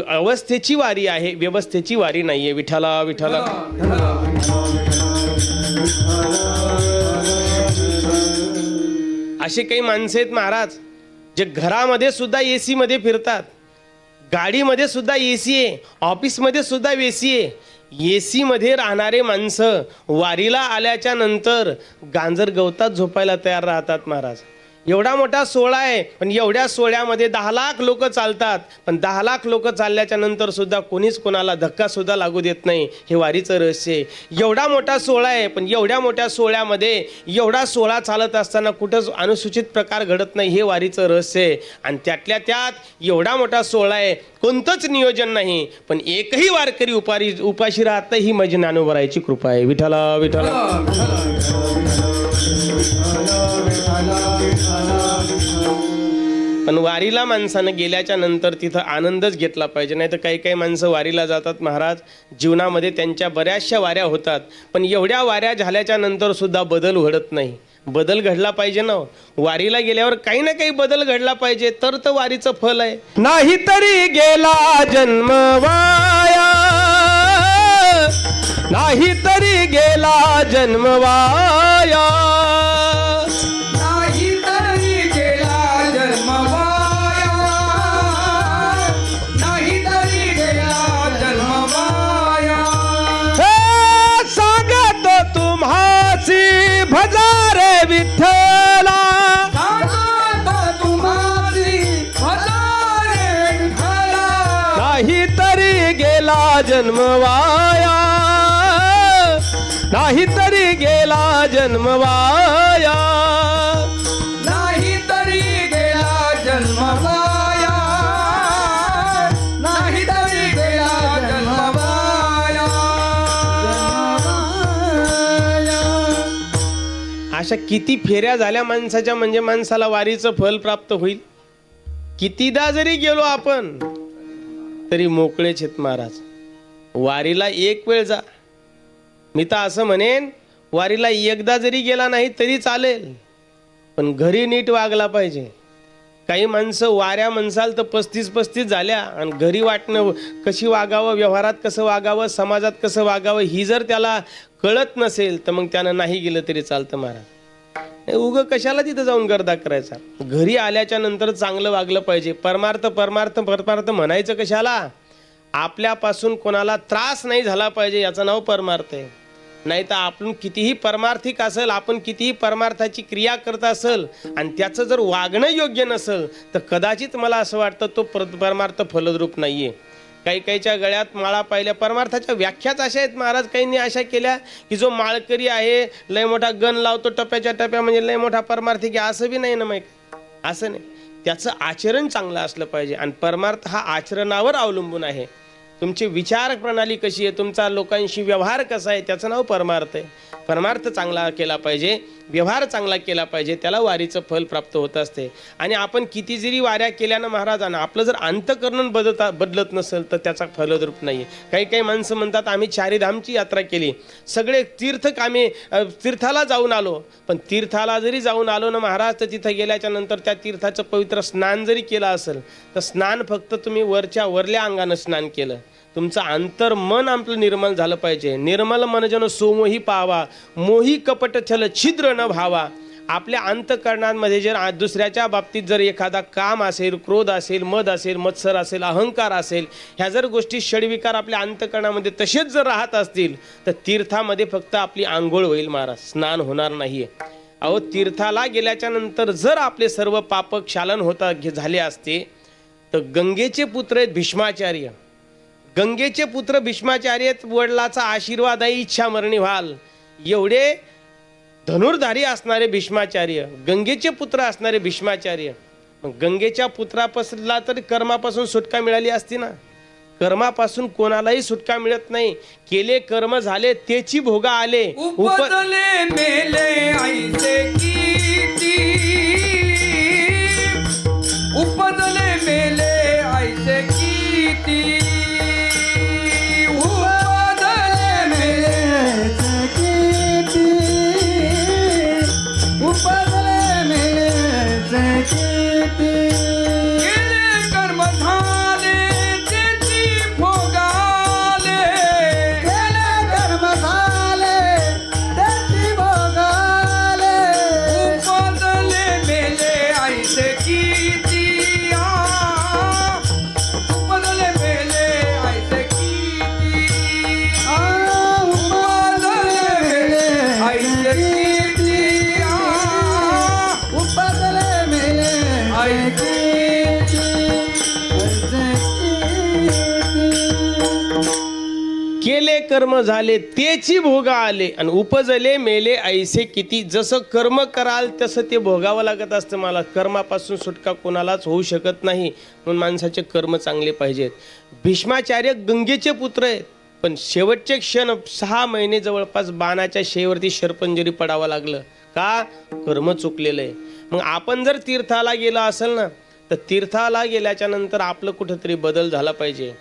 अवस्थेची वारी आहे, व्यवस्थेची वारी नाही आहे. विठ्ठला विठ्ठला. असे काही माणसं आहेत महाराज, जे घरामध्ये सुद्धा AC मध्ये फिरतात, गाडीमध्ये सुद्धा AC आहे, ऑफिसमध्ये सुद्धा AC आहे. AC मध्ये राहणारे माणसं वारीला आल्याच्या नंतर गांजर गवतात झोपायला तयार राहतात महाराज. एवढा मोठा सोहळा आहे, पण एवढ्या सोहळ्यामध्ये 10 लाख लोक चालतात, पण 10 लाख लोक चालल्याच्या नंतर सुद्धा कोणीच कोणाला धक्का सुद्धा लागू देत नाही. हे वारीचं रहस्य आहे. एवढा मोठा सोहळा आहे, पण एवढ्या मोठ्या सोहळ्यामध्ये एवढा सोहळा चालत असताना कुठंच अनुसूचित प्रकार घडत नाही. हे वारीचं रहस्य आहे. आणि त्यातल्या त्यात एवढा मोठा सोहळा आहे, कोणतंच नियोजन नाही, पण एकही वारकरी उपाशी राहत नाही. ही माझी ज्ञानोबरायची कृपा आहे. विठ्ठला विठ्ठला. पण वारीला माणसानं गेल्याच्या नंतर तिथं आनंदच घेतला पाहिजे. नाही तर काही काही माणसं वारीला जातात महाराज, जीवनामध्ये त्यांच्या बऱ्याचशा वाऱ्या होतात, पण एवढ्या वाऱ्या झाल्याच्या नंतर सुद्धा बदल घडत नाही. बदल घडला पाहिजे ना. वारीला गेल्यावर काही ना काही बदल घडला पाहिजे, तर वारीचं फल आहे. नाही तरी गेला जन्म वाया, नाही तरी गेला जन्म वाया, भजारे विठ्ठला, नाही तरी गेला जन्म वाया, नाही तरी गेला जन्म वाया, नाही तरी गेला जन्म वाया, नाही तरी गेला जन्म वाया. अशा किती फेऱ्या झाल्या माणसाच्या, म्हणजे माणसाला वारीचं फल प्राप्त होईल. कितीदा जरी गेलो आपण तरी मोकळेच आहेत महाराज. वारीला एक वेळ जा. मी तर असं म्हणेन, वारीला एकदा जरी गेला नाही तरी चालेल, पण घरी नीट वागला पाहिजे. काही माणसं वाऱ्या म्हणसाल तर 35 झाल्या, आणि घरी वाटणं कशी वागावं, व्यवहारात कसं वागावं, समाजात कसं वागावं, ही जर त्याला कळत नसेल तर मग त्यानं नाही गेलं तरी चालतं महाराज. उगं कशाला तिथं जाऊन गर्दा करायचा. घरी आल्याच्या नंतर चांगलं वागलं पाहिजे. परमार्थ परमार्थ परमार्थ म्हणायचं कशाला. आपल्यापासून कोणाला त्रास नाही झाला पाहिजे, याचं नाव परमार्थ आहे. नाही तर आपण कितीही परमार्थिक असेल, आपण कितीही परमार्थाची क्रिया करत असेल, आणि त्याचं जर वागणं योग्य नसेल तर कदाचित मला असं वाटतं तो परमार्थ फलद्रूप नाहीये. काही काहीच्या गळ्यात माळा पाहिल्या. परमार्थाच्या व्याख्याच अशा आहेत महाराज. काहींनी अशा केल्या की जो माळकरी आहे लय मोठा गण लावतो टप्प्याच्या टप्प्या, म्हणजे लय मोठा परमार्थिक आहे. असं बी नाही ना माहीत. असं नाही. त्याचं आचरण चांगलं असलं पाहिजे, आणि परमार्थ हा आचरणावर अवलंबून आहे. तुमची विचार प्रणाली कशी आहे, तुमचा लोकांशी व्यवहार कसा आहे, त्याचं नाव परमार्थ आहे. परमार्थ चांगला केला पाहिजे, व्यवहार चांगला केला पाहिजे, त्याला वारीचं फल प्राप्त होत असते. आणि आपण किती जरी वाऱ्या केल्यानं महाराजांना आपलं जर अंतःकरण बदलत नसेल तर त्याचा फलद्रूप नाही. काही काही माणसं म्हणतात आम्ही चारीधामची यात्रा केली, सगळे तीर्थाला जाऊन आलो, पण तीर्थाला जरी जाऊन आलो ना महाराज, तर तिथं गेल्याच्या नंतर त्या तीर्थाचं पवित्र स्नान जरी केलं असेल तर स्नान फक्त तुम्ही वरल्या अंगानं स्नान केलं. तुमचं अंतर मन आपलं निर्मल झालं पाहिजे. निर्मल मन जन सोमोही पावा, मोही कपट छल छिद्र न भावा. आपल्या अंतःकरणांमध्ये जर दुसऱ्याच्या बाबतीत जर एखादा काम असेल, क्रोध असेल, मद असेल, मत्सर असेल, अहंकार असेल, ह्या जर गोष्टी षडविकार आपल्या अंतःकरणामध्ये तसेच जर राहत असतील तर तीर्थामध्ये फक्त आपली आंघोळ होईल महाराज, स्नान होणार नाहीये. अहो, तीर्थाला गेल्याच्या नंतर जर आपले सर्व पाप क्षालन झाले असते तर गंगेचे पुत्र आहेत भीष्माचार्य. गंगेचे पुत्र भीष्माचार्य, वडिलाचा आशीर्वाद आहे, इच्छा मरणी व्हाल. एवढे धनुर्धारी असणारे भीष्माचार्य, गंगेचे पुत्र असणारे भीष्माचार्य. मग गंगेच्या पुत्रापासूनला तरी कर्मापासून सुटका मिळाली असती ना. कर्मापासून कोणालाही सुटका मिळत नाही. केले कर्म झाले तेची भोगा आले. उपजले मेले ऐसे किती, उपजले मेले ऐसे किती, उपजले मेले ऐसे किती, केले कर्म झाले तेची भोगा आले आणि उपजले मेले ऐसे किती. जसं कर्म कराल तसं ते भोगावं लागत असतं. मला कर्मापासून सुटका कोणालाच होऊ शकत नाही. म्हणून माणसाचे कर्म चांगले पाहिजेत. भीष्माचार्य गंगेचे पुत्र आहेत, पण शेवटचे क्षण 6 महिने जवळपास बाणाच्या शेवरती शरपंजरी पडावं लागलं. का? कर्म चुकलेलं आहे. मग आपण जर तीर्थाला गेलो असेल ना, तर तीर्थाला गेल्याच्या नंतर आपलं कुठंतरी बदल झाला पाहिजे.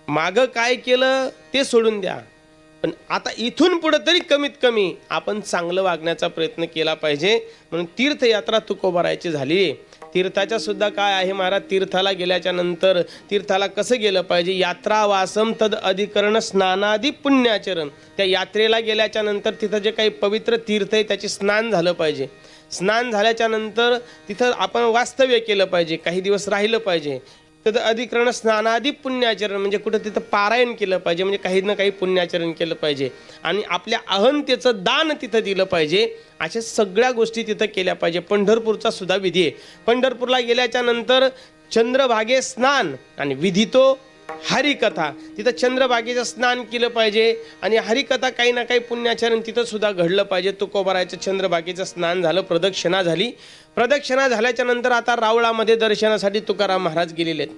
मागं काय केलं ते सोडून द्या, पण आता इथून पुढं तरी कमीत कमी आपण चांगलं वागण्याचा प्रयत्न केला पाहिजे. म्हणून तीर्थयात्रा तुकोबारायची झाली. तीर्थाच्या सुद्धा काय आहे महाराज, तीर्थाला गेल्याच्या नंतर तीर्थाला कसं गेलं पाहिजे. यात्रा वासम तद अधिकरण स्नानादी पुण्याचरण. त्या यात्रेला गेल्याच्या नंतर तिथं जे काही पवित्र तीर्थ आहे त्याचे स्नान झालं पाहिजे. स्नान झाल्याच्या नंतर तिथं आपण वास्तव्य केलं पाहिजे, काही दिवस राहिलं पाहिजे. तर अधिकरण स्नानादी पुण्याचरण म्हणजे कुठं तिथं पारायण केलं पाहिजे, म्हणजे काही ना काही पुण्याचरण केलं पाहिजे. आणि आपल्या अहंतेचं दान तिथं दिलं पाहिजे. अशा सगळ्या गोष्टी तिथं केल्या पाहिजे. पंढरपूरचा सुद्धा विधी आहे. पंढरपूरला गेल्याच्या नंतर चंद्रभागे स्नान आणि विधी तो हरिकथा. तिथं चंद्रभागेचं स्नान केलं पाहिजे आणि हरिकथा काही ना काही पुण्याचरण तिथं सुद्धा घडलं पाहिजे. तुकोबारायचं चंद्रभागेचं स्नान झालं, प्रदक्षिणा झाली. प्रदक्षिणा झाल्याच्या नंतर आता रावळामध्ये दर्शनासाठी तुकाराम महाराज गेलेले आहेत.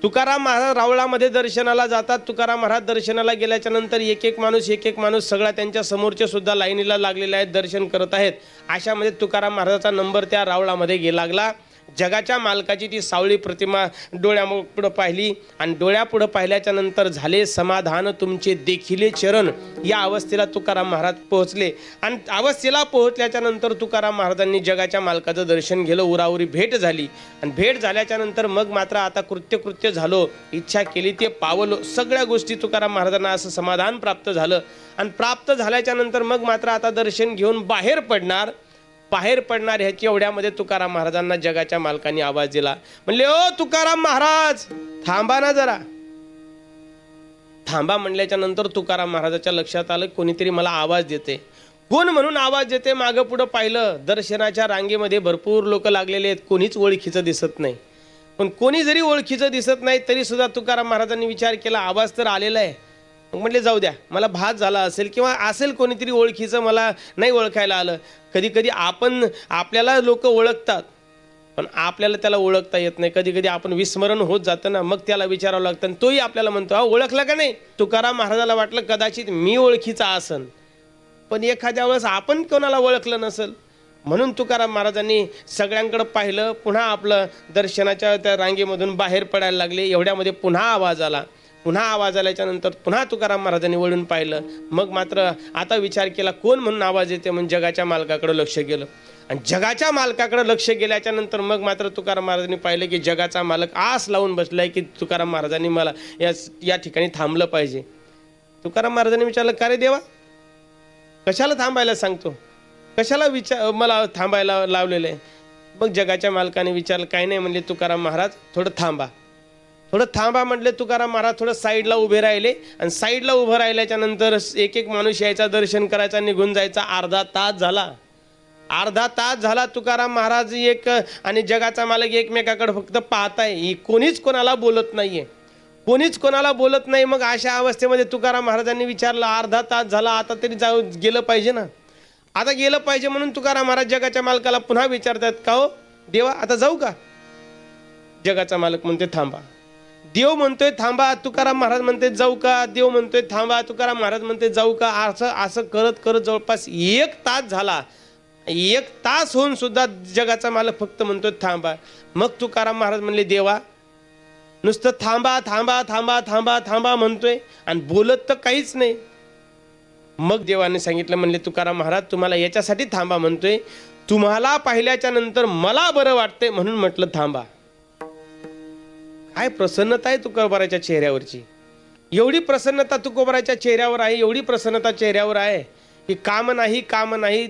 तुकाराम महाराज रावळामध्ये दर्शनाला जातात. तुकाराम महाराज दर्शनाला गेल्याच्या नंतर एक एक माणूस सगळा त्यांच्या समोरचे सुद्धा लाईनीला लागलेले आहेत, दर्शन करत आहेत. अशामध्ये तुकाराम महाराजाचा नंबर त्या रावळामध्ये लागला. जगाच्या मालकाची ती सावळी प्रतिमा डोळ्यापुढं पाहिली आणि डोळ्यापुढं पाहिल्याच्या नंतर झाले समाधान तुमचे देखिले चरण. या अवस्थेला तुकाराम महाराज पोहोचले आणि अवस्थेला पोहोचल्याच्या नंतर तुकाराम महाराजांनी जगाच्या मालकाचं दर्शन घेतलं. उराउरी भेट झाली आणि भेट झाल्याच्या नंतर मग मात्र आता कृत्य झालो, इच्छा केली ते पावलो. सगळ्या गोष्टी तुकाराम महाराजांना असं समाधान प्राप्त झालं आणि प्राप्त झाल्याच्या नंतर मग मात्र आता दर्शन घेऊन बाहेर पडणार ह्याची एवढ्यामध्ये तुकाराम महाराजांना जगाच्या मालकाने आवाज दिला. म्हणले, ओ तुकाराम महाराज थांबा ना जरा. थांबा म्हणल्याच्या नंतर तुकाराम महाराजाच्या लक्षात आलं कोणीतरी मला आवाज देते. कोण म्हणून आवाज देते. मागं पुढं पाहिलं, दर्शनाच्या रांगेमध्ये भरपूर लोक लागलेले आहेत. कोणीच ओळखीचं दिसत नाही. पण कोणी जरी ओळखीचं दिसत नाही तरी सुद्धा तुकाराम महाराजांनी विचार केला आवाज तर आलेला आहे. मग म्हटले जाऊ द्या, मला भात झाला असेल किंवा असेल कोणीतरी ओळखीचं, मला नाही ओळखायला आलं. कधी कधी आपल्याला लोक ओळखतात पण आपल्याला त्याला ओळखता येत नाही. कधी कधी आपण विस्मरण होत जातं ना, मग त्याला विचारावं लागतं आणि तोही आपल्याला म्हणतो हा ओळखला का नाही. तुकाराम महाराजाला वाटलं कदाचित मी ओळखीचा असन, पण एखाद्या वेळेस आपण कोणाला ओळखलं नसेल. म्हणून तुकाराम महाराजांनी सगळ्यांकडे पाहिलं. पुन्हा आपलं दर्शनाच्या त्या रांगेमधून बाहेर पडायला लागले. एवढ्यामध्ये पुन्हा आवाज आला. पुन्हा आवाज आल्याच्या नंतर पुन्हा तुकाराम महाराजांनी वळून पाहिलं. मग मात्र आता विचार केला कोण म्हणून आवाज येते. म्हणून जगाच्या मालकाकडे लक्ष गेलं आणि जगाच्या मालकाकडे लक्ष गेल्याच्या नंतर मग मात्र तुकाराम महाराजांनी पाहिलं की जगाचा मालक आस लावून बसलाय की तुकाराम महाराजांनी मला या ठिकाणी थांबलं पाहिजे. तुकाराम महाराजांनी विचारलं का रे देवा, कशाला थांबायला सांगतो, कशाला मला थांबायला लावलेलं आहे. मग जगाच्या मालकाने विचारलं काही नाही. म्हणले तुकाराम महाराज थोडं थांबा म्हटले. तुकाराम महाराज थोडं साईडला उभे राहिले आणि साईडला उभं राहिल्याच्या नंतर एक एक माणूस यायचा, दर्शन करायचा, निघून जायचा. अर्धा तास झाला तुकाराम महाराज एक आणि जगाचा मालक एकमेकाकडे फक्त पाहताय. कोणीच कोणाला बोलत नाही. मग अशा अवस्थेमध्ये तुकाराम महाराजांनी विचारलं अर्धा तास झाला, आता तरी गेलं पाहिजे ना. आता गेलं पाहिजे म्हणून तुकाराम महाराज जगाच्या मालकाला पुन्हा विचारतात का हो देवा आता जाऊ का. जगाचा मालक म्हणते थांबा. देव म्हणतोय थांबा, तुकाराम महाराज म्हणते जाऊ का. देव म्हणतोय थांबा, तुकाराम महाराज म्हणते जाऊ का. असं करत जवळपास 1 तास झाला. 1 तास होऊन सुद्धा जगाचा मालक फक्त म्हणतोय थांबा. मग तुकाराम महाराज म्हणले देवा नुसतं थांबा म्हणतोय आणि बोलत तर काहीच नाही. मग देवाने सांगितलं, म्हणले तुकाराम महाराज तुम्हाला याच्यासाठी थांबा म्हणतोय, तुम्हाला पाहिल्याच्या नंतर मला बरं वाटतंय म्हणून म्हटलं थांबा. काय प्रसन्नता आहे तुकोबाराच्या चेहऱ्यावरची. एवढी प्रसन्नता तुकोबाराच्या चेहऱ्यावर आहे, एवढी प्रसन्नता चेहऱ्यावर आहे की काम नाही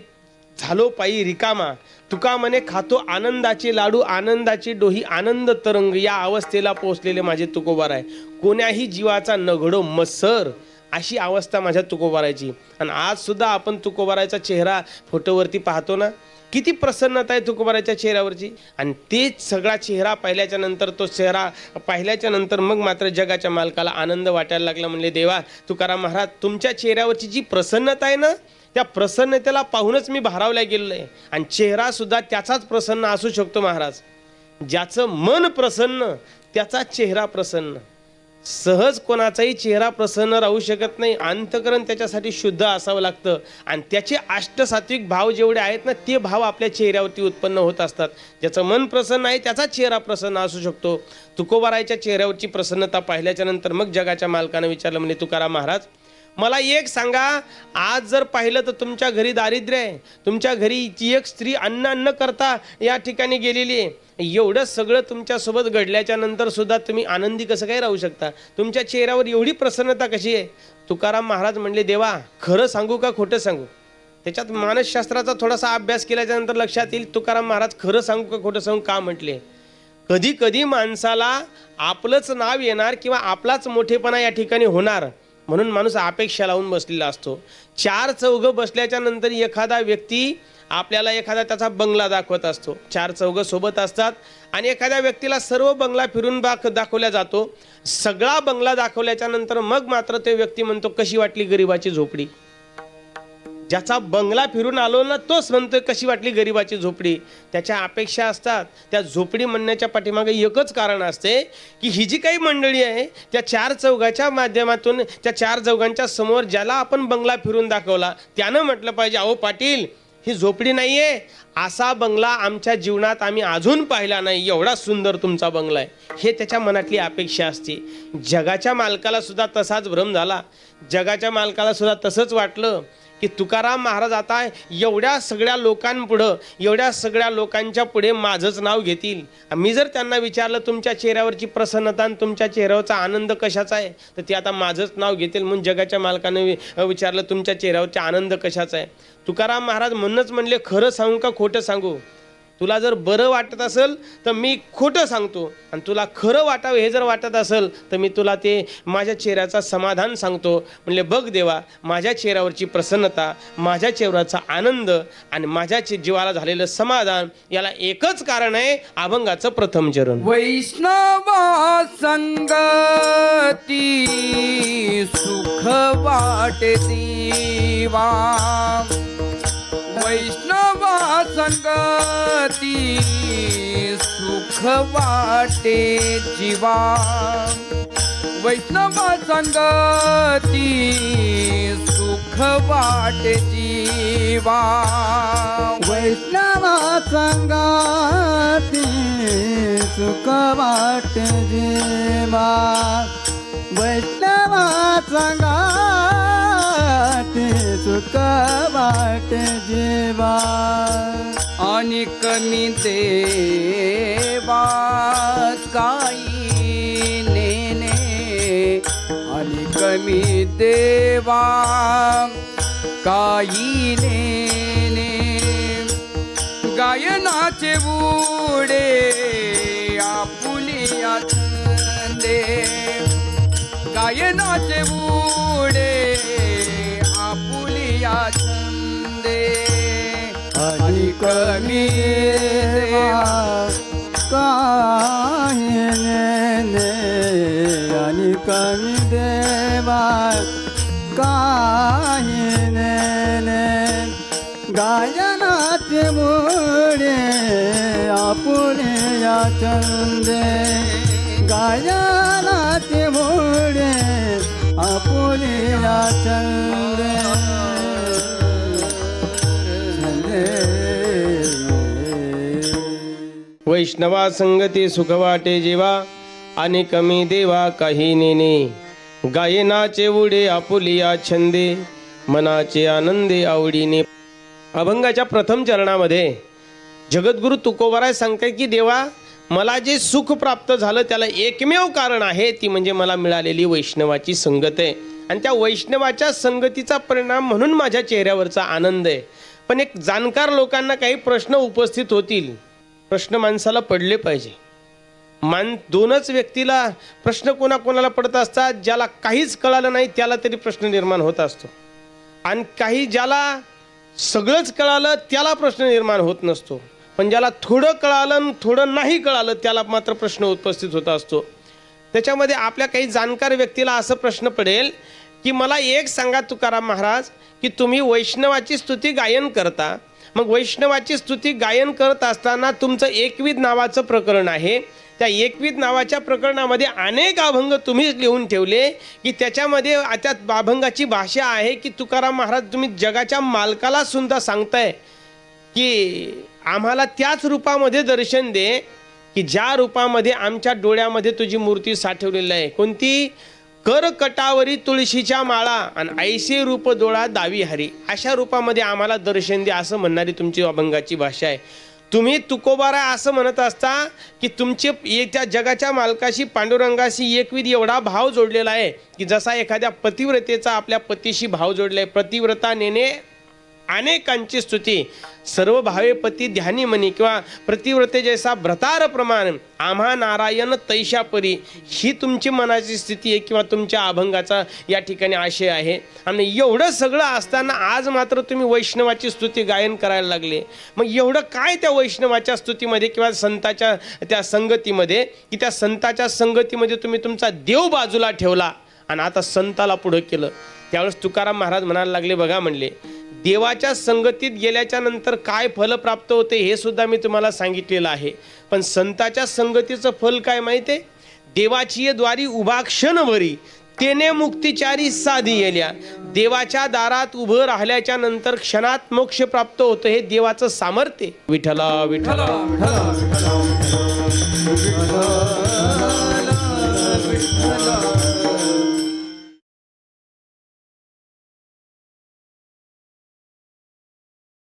झालो पायी रिकामा. तुका म्हणे खातो आनंदाचे लाडू, आनंदाची डोही, आनंद तरंग. या अवस्थेला पोहोचलेले माझे तुकोबार आहे. कोण्याही जीवाचा नघडो मत्सर अशी अवस्था माझ्या तुकोबाराची. आणि आज सुद्धा आपण तुकोबाराचा चेहरा फोटोवरती पाहतो ना, किती प्रसन्नता आहे तुकोबाराच्या चेहऱ्यावरची. आणि तेच सगळा चेहरा पाहिल्याच्या नंतर, तो चेहरा पाहिल्याच्या नंतर मग मात्र जगाच्या मालकाला आनंद वाटायला लागला. म्हणले देवा तुकाराम महाराज, तुमच्या चेहऱ्यावरची जी प्रसन्नता आहे ना, त्या प्रसन्नतेला पाहूनच मी भारावल्या गेलेलो आहे. आणि चेहरासुद्धा त्याचाच प्रसन्न असू शकतो महाराज. ज्याचं मन प्रसन्न त्याचा चेहरा प्रसन्न. सहज कोणाचाही चेहरा प्रसन्न राहू शकत नाही. अंतःकरण त्याच्यासाठी शुद्ध असावं लागतं. आणि त्याचे अष्टसात्विक भाव जेवढे आहेत ना, ते भाव आपल्या चेहऱ्यावरती उत्पन्न होत असतात. ज्याचं मन प्रसन्न आहे त्याचा चेहरा प्रसन्न असू शकतो. तुकोबारायच्या चेहऱ्यावरची प्रसन्नता पाहिल्याच्या नंतर मग जगाच्या मालकानं विचारलं, म्हणजे तुकाराम महाराज मला एक सांगा, आज जर पाहिलं तर तुमच्या घरी दारिद्र्य आहे, तुमच्या घरी ती एक स्त्री अन्न न करता या ठिकाणी गेलेली आहे. एवढं सगळं तुमच्यासोबत घडल्याच्या नंतर सुद्धा तुम्ही आनंदी कसं काय राहू शकता? तुमच्या चेहऱ्यावर एवढी प्रसन्नता कशी आहे? तुकाराम महाराज म्हणले, देवा खरं सांगू का खोटं सांगू? त्याच्यात मानसशास्त्राचा थोडासा अभ्यास केल्याच्या नंतर लक्षात येईल तुकाराम महाराज खरं सांगू का खोटं सांगू का म्हटले. कधी कधी माणसाला आपलंच नाव येणार किंवा आपलाच मोठेपणा या ठिकाणी होणार म्हणून माणूस अपेक्षा लावून बसलेला असतो. चार चौघं बसल्याच्या नंतर एखादा व्यक्ती आपल्याला एखादा त्याचा बंगला दाखवत असतो. चार चौघं सोबत असतात आणि एखाद्या व्यक्तीला सर्व बंगला फिरून दाखवल्या जातो. सगळा बंगला दाखवल्याच्या नंतर मग मात्र तो व्यक्ती म्हणतो, कशी वाटली गरिबाची झोपडी? ज्याचा बंगला फिरून आलो ना, तोच म्हणतोय कशी वाटली गरिबाची झोपडी. त्याच्या अपेक्षा असतात. त्या झोपडी म्हणण्याच्या पाठीमागे एकच कारण असते की ही जी काही मंडळी आहे त्या चार चौघाच्या माध्यमातून, त्या चार चौघांच्या समोर ज्याला आपण बंगला फिरून दाखवला त्यानं म्हटलं पाहिजे, अहो पाटील ही झोपडी नाहीये, असा बंगला आमच्या जीवनात आम्ही अजून पाहिला नाही, एवढा सुंदर तुमचा बंगला आहे. हे त्याच्या मनातली अपेक्षा असते. जगाच्या मालकाला सुद्धा तसाच भ्रम झाला. जगाच्या मालकाला सुद्धा तसंच वाटलं की तुकाराम महाराज आता एवढ्या सगळ्या लोकांपुढं, एवढ्या सगळ्या लोकांच्या पुढे माझंच नाव घेतील. मी जर त्यांना विचारलं तुमच्या चेहऱ्यावरची प्रसन्नता आणि तुमच्या चेहऱ्यावरचा आनंद कशाचा आहे, तर ते आता माझंच नाव घेतील. म्हणून जगाच्या मालकाने विचारलं तुमच्या चेहऱ्यावरचा आनंद कशाचा आहे. तुकाराम महाराज म्हणूनच म्हणले, खरं सांगू का खोटं सांगू? तुला जर बरं वाटत असेल तर मी खोटं सांगतो, आणि तुला खरं वाटावं हे जर वाटत असेल तर मी तुला ते माझ्या चेहऱ्याचा समाधान सांगतो. म्हणले, बघ देवा, माझ्या चेहऱ्यावरची प्रसन्नता, माझ्या चेहऱ्याचा आनंद आणि माझ्या जीवाला झालेलं समाधान, याला एकच कारण आहे, अभंगाचं प्रथम चरण. वैष्णवा संगती सुख वाटे देवा, वैष्णवा संगती सुख वाटे जीवा, वैष्णवा संगती सुख वाटे जीवा, वैष्णवा संगती सुख वाटे जीवा, वैष्णवा संगती सुख वाटे जीवा. आणि कमी देवा काही नेने, आणि कमी देवा काही नेने, गायनाचे उडे आपुलिया छंदे, गायनाचे उडे आपुलिया छंदे, आणि कमी देवा काही नेने, आणि कमी देवा काही नेने, गायनाचे मुळे आपुलिया छंदे, गायनाचे मुळे आपुलिया छंदे. वैष्णवा संगती सुख वाटे जेवा, आणि कमी देवा काही नेने, गायनाचे उडे आपुलिया छंदे, मनाचे आनंदे आवडीने. अभंगाच्या प्रथम चरणामध्ये जगद्गुरु तुकोबाराय सांगताय की देवा, मला जे सुख प्राप्त झालं त्याला एकमेव कारण आहे, ती म्हणजे मला मिळालेली वैष्णवाची संगत आहे. आणि त्या वैष्णवाच्या संगतीचा परिणाम म्हणून माझ्या चेहऱ्यावरचा आनंद आहे. पण एक जाणकार लोकांना काही प्रश्न उपस्थित होतील. प्रश्न माणसाला पडले पाहिजे. दोनच व्यक्तीला प्रश्न कोणाकोणाला पडत असतात. ज्याला काहीच कळालं नाही त्याला तरी प्रश्न निर्माण होत असतो, आणि काही ज्याला सगळंच कळालं त्याला प्रश्न निर्माण होत नसतो, पण ज्याला थोडं कळालं आणि थोडं नाही कळालं त्याला मात्र प्रश्न उपस्थित होत असतो. त्याच्यामध्ये आपल्या काही जाणकार व्यक्तीला असं प्रश्न पडेल की मला एक सांगा तुकाराम महाराज, की तुम्ही वैष्णवाची स्तुती गायन करता, मग वैष्णवाची स्तुती गायन करत असताना तुमचं एकविध नावाचं प्रकरण आहे, त्या एकविध नावाच्या प्रकरणामध्ये अनेक अभंग तुम्हीच लिहून ठेवले की त्याच्यामध्ये त्या अभंगाची भाषा आहे की तुकाराम महाराज तुम्ही जगाच्या मालकाला सुद्धा सांगताय की आम्हाला त्याच रूपामध्ये दर्शन दे की ज्या रूपामध्ये आमच्या डोळ्यामध्ये तुझी मूर्ती साठवलेली आहे. कोणती? करकटावरी तुळशीच्या माळा आणि ऐसे रूप डोळा दावी हरी, अशा रूपामध्ये आम्हाला दर्शन दे, असं म्हणणारी तुमची अभंगाची भाषा आहे. तुम्ही तुकोबारा असं म्हणत असता की तुमचे त्या जगाच्या मालकाशी पांडुरंगाशी एकविध एवढा भाव जोडलेला आहे की जसा एखाद्या पतिव्रतेचा आपल्या पतीशी भाव जोडला आहे. पतिव्रता नेने अनेकांची स्तुती, सर्व भावे पती ध्यानी म्हणी, किंवा प्रतिव्रते जैसा भ्रतार प्रमाण आम्हा नारायण तैशा परी, ही तुमची मनाची स्थिती आहे किंवा तुमच्या अभंगाचा या ठिकाणी आशय आहे. आणि एवढं सगळं असताना आज मात्र तुम्ही वैष्णवाची स्तुती गायन करायला लागले. मग एवढं काय त्या वैष्णवाच्या स्तुतीमध्ये किंवा संताच्या त्या संगतीमध्ये, की त्या संताच्या संगतीमध्ये तुम्ही तुमचा देव बाजूला ठेवला आणि आता संताला पुढं केलं. त्यावेळेस तुकाराम महाराज म्हणायला लागले, बघा म्हणले, देवाच्या संगतीत गेल्याच्या नंतर काय फल प्राप्त होते हे सुद्धा मी तुम्हाला सांगितलेलं आहे, पण संताच्या संगतीचं फल काय माहिती आहे? देवाची द्वारी उभा क्षणभरी तेने मुक्तिचारी साधी येल्या. देवाच्या दारात उभं राहिल्याच्या नंतर क्षणात मोक्ष प्राप्त होतं, हे देवाचं सामर्थ्य. विठ्ठला विठ्ठला विठ्ठला